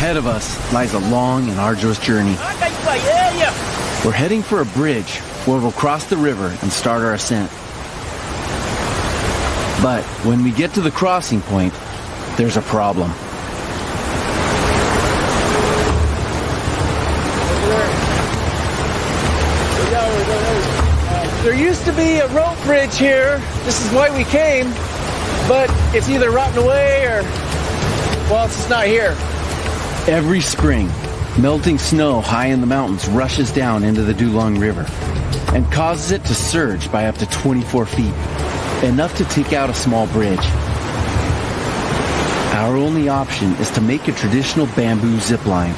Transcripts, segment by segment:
Ahead of us lies a long and arduous journey. We're heading for a bridge where we'll cross the river and start our ascent. But when we get to the crossing point, there's a problem. There used to be a rope bridge here. This is why we came, but it's either rotten away or, well, it's just not here. Every spring, melting snow high in the mountains rushes down into the Dulong River and causes it to surge by up to 24 feet, enough to take out a small bridge. Our only option is to make a traditional bamboo zip line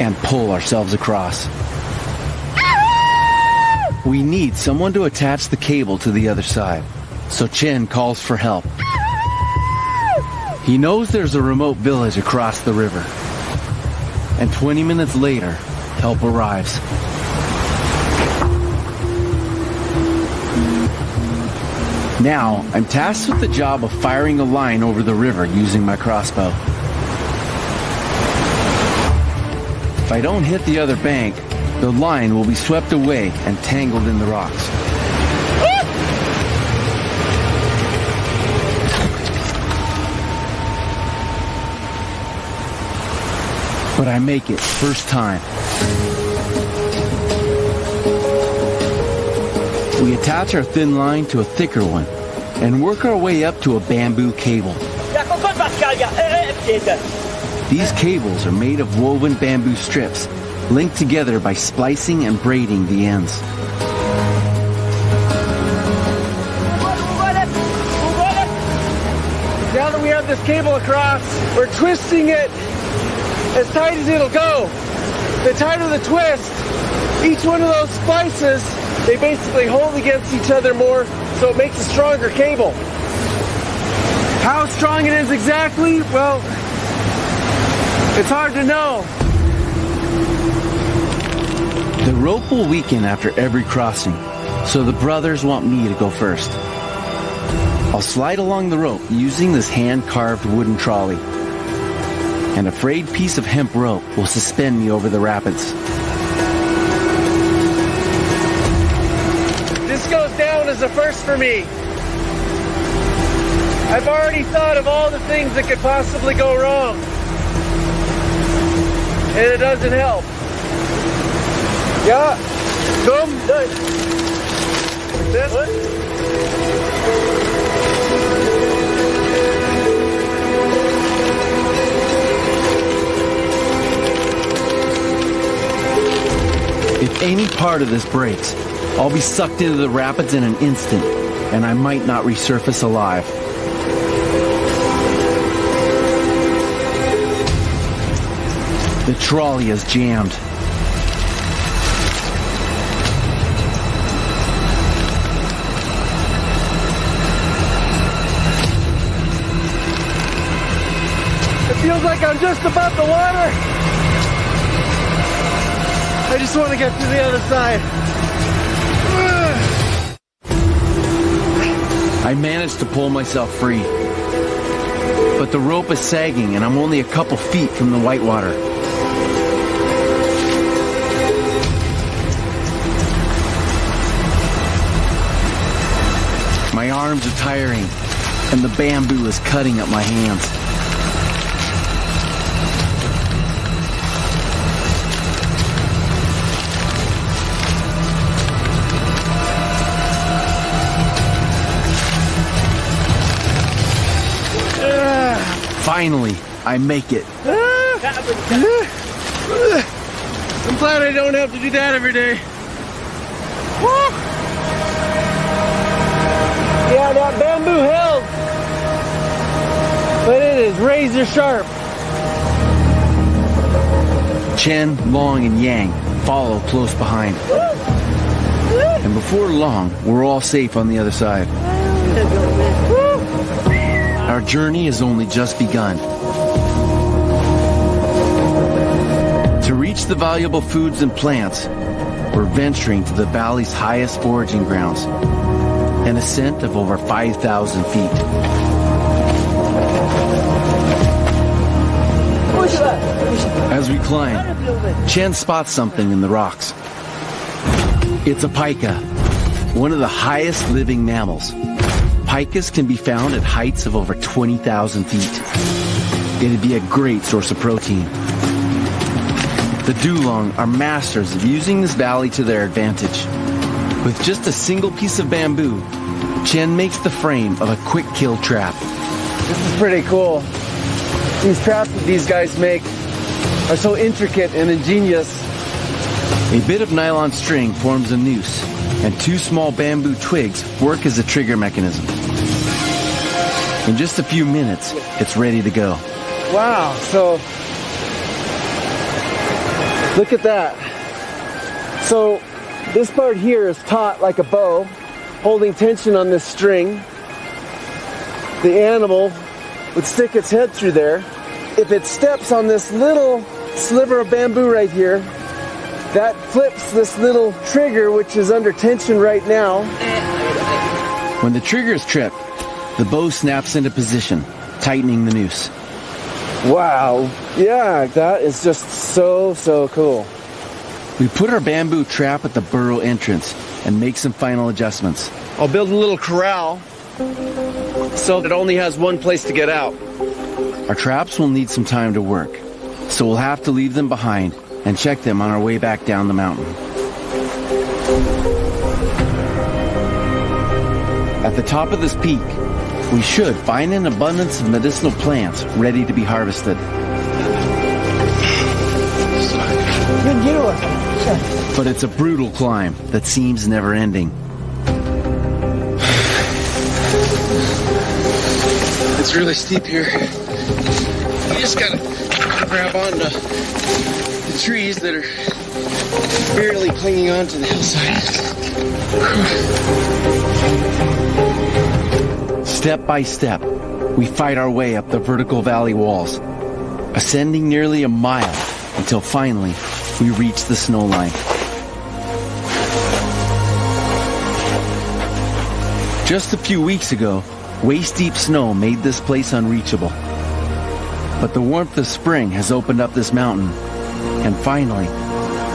and pull ourselves across. We need someone to attach the cable to the other side, so Chen calls for help. He knows there's a remote village across the river, and 20 minutes later, help arrives. Now, I'm tasked with the job of firing a line over the river using my crossbow. If I don't hit the other bank, the line will be swept away and tangled in the rocks. But I make it first time. We attach our thin line to a thicker one and work our way up to a bamboo cable. These cables are made of woven bamboo strips, linked together by splicing and braiding the ends. Now that we have this cable across, we're twisting it as tight as it'll go. The tighter the twist, each one of those splices, they basically hold against each other more, so it makes a stronger cable. How strong it is exactly, well, it's hard to know. The rope will weaken after every crossing, so the brothers want me to go first. I'll slide along the rope using this hand-carved wooden trolley, and a frayed piece of hemp rope will suspend me over the rapids. This goes down as a first for me. I've already thought of all the things that could possibly go wrong, and it doesn't help. Ja, kom, doei. This one. If any part of this breaks, I'll be sucked into the rapids in an instant, and I might not resurface alive. The trolley is jammed. It feels like I'm just above the water. I just want to get to the other side. I managed to pull myself free, but the rope is sagging and I'm only a couple feet from the whitewater. My arms are tiring, and the bamboo is cutting at my hands. Finally, I make it. I'm glad I don't have to do that every day. Woo! Yeah, that bamboo held, but it is razor sharp. Chen, Long, and Yang follow close behind. And before long, we're all safe on the other side. Our journey has only just begun. To reach the valuable foods and plants, we're venturing to the valley's highest foraging grounds, an ascent of over 5,000 feet. Oh As we climb, Chen spots something in the rocks. It's a pika, one of the highest living mammals. Pikas can be found at heights of over 20,000 feet. It'd be a great source of protein. The Dulong are masters of using this valley to their advantage. With just a single piece of bamboo, Chen makes the frame of a quick kill trap. This is pretty cool. These traps that these guys make are so intricate and ingenious. A bit of nylon string forms a noose, and two small bamboo twigs work as a trigger mechanism. In just a few minutes, it's ready to go. Wow, so look at that. So this part here is taut like a bow, holding tension on this string. The animal would stick its head through there. If it steps on this little sliver of bamboo right here, that flips this little trigger, which is under tension right now. When the trigger is tripped, the bow snaps into position, tightening the noose. Wow, yeah, that is just so cool. We put our bamboo trap at the burrow entrance and make some final adjustments. I'll build a little corral so it only has one place to get out. Our traps will need some time to work, so we'll have to leave them behind and check them on our way back down the mountain. At the top of this peak, we should find an abundance of medicinal plants ready to be harvested. But it's a brutal climb that seems never ending. It's really steep here. You just gotta grab onto the trees that are barely clinging onto the hillside. Step by step, we fight our way up the vertical valley walls, ascending nearly a mile until finally we reach the snow line. Just a few weeks ago, waist-deep snow made this place unreachable. But the warmth of spring has opened up this mountain, and finally,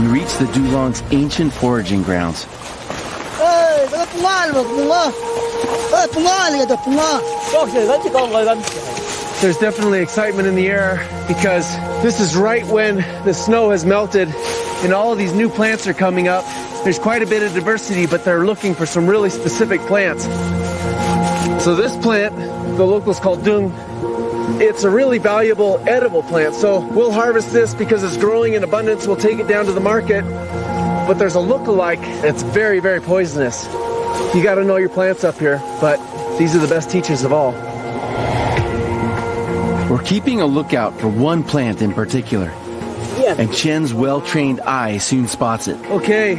we reach the Dulong's ancient foraging grounds. There's definitely excitement in the air because this is right when the snow has melted and all of these new plants are coming up. There's quite a bit of diversity, but they're looking for some really specific plants. So this plant, the locals call dung, it's a really valuable edible plant. So we'll harvest this because it's growing in abundance. We'll take it down to the market. But there's a look-alike that's very, very poisonous. You got to know your plants up here, but these are the best teachers of all. We're keeping a lookout for one plant in particular. And Chen's well-trained eye soon spots it. Okay,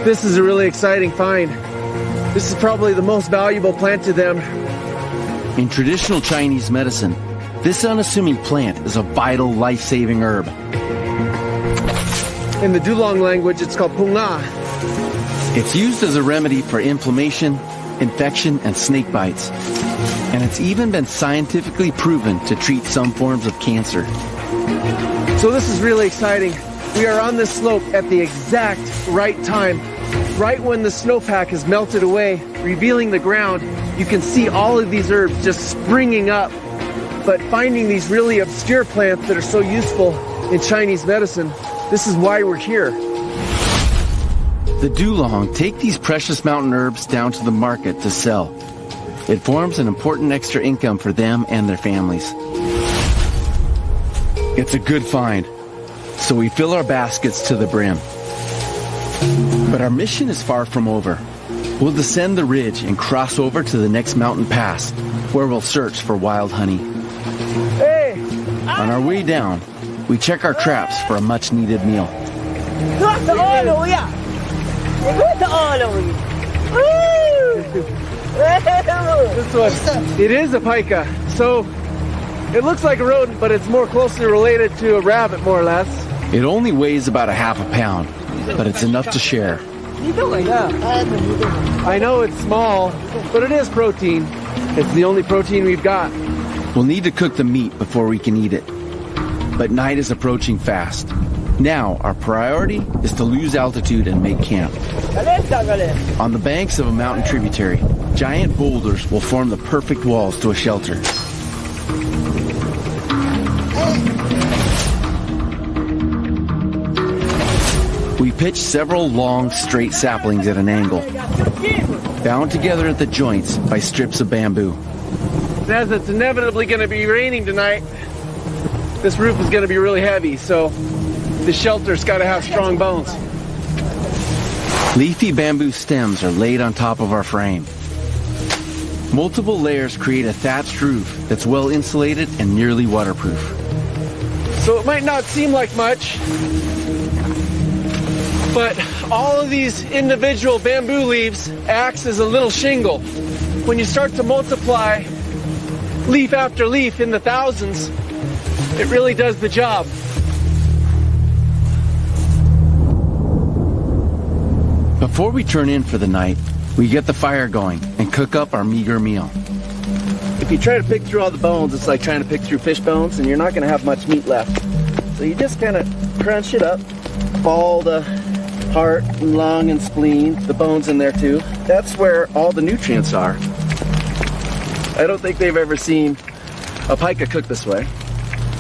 this is a really exciting find. This is probably the most valuable plant to them. In traditional Chinese medicine, this unassuming plant is a vital life-saving herb. In the Dulong language, it's called punga. It's used as a remedy for inflammation, infection, and snake bites. And it's even been scientifically proven to treat some forms of cancer. So this is really exciting. We are on this slope at the exact right time, right when the snowpack has melted away, revealing the ground. You can see all of these herbs just springing up, but finding these really obscure plants that are so useful in Chinese medicine, this is why we're here. The Dulong take these precious mountain herbs down to the market to sell. It forms an important extra income for them and their families. It's a good find, so we fill our baskets to the brim. But our mission is far from over. We'll descend the ridge and cross over to the next mountain pass, where we'll search for wild honey. Hey! On our way down, we check our traps for a much-needed meal. This one, it is a pika. So it looks like a rodent, but it's more closely related to a rabbit, more or less. It only weighs about a half a pound, but it's enough to share. I know it's small, but it is protein. It's the only protein we've got. We'll need to cook the meat before we can eat it. But night is approaching fast. Now, our priority is to lose altitude and make camp. On the banks of a mountain tributary, giant boulders will form the perfect walls to a shelter. We pitch several long, straight saplings at an angle, bound together at the joints by strips of bamboo. As it's inevitably going to be raining tonight, this roof is going to be really heavy, so the shelter's got to have strong bones. Leafy bamboo stems are laid on top of our frame. Multiple layers create a thatched roof that's well insulated and nearly waterproof. So it might not seem like much, but all of these individual bamboo leaves acts as a little shingle. When you start to multiply leaf after leaf in the thousands, it really does the job. Before we turn in for the night, we get the fire going and cook up our meager meal. If you try to pick through all the bones, it's like trying to pick through fish bones, and you're not going to have much meat left. So you just kind of crunch it up, all the heart and lung and spleen, the bones in there too. That's where all the nutrients are. I don't think they've ever seen a pica cooked this way.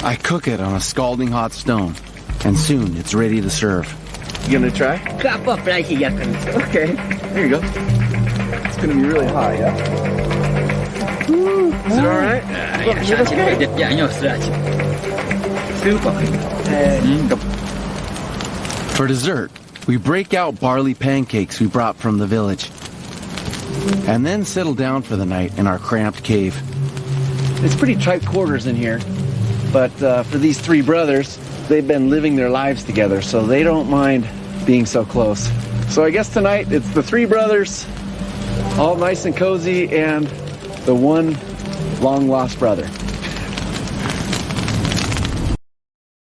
I cook it on a scalding hot stone, and soon it's ready to serve. You gonna try? Okay, there you go. It's gonna be really hot, yeah? Is it alright? For dessert, we break out barley pancakes we brought from the village, and then settle down for the night in our cramped cave. It's pretty tight quarters in here, but for these three brothers, they've been living their lives together, so they don't mind being so close. So I guess tonight it's the three brothers, all nice and cozy, and the one long lost brother.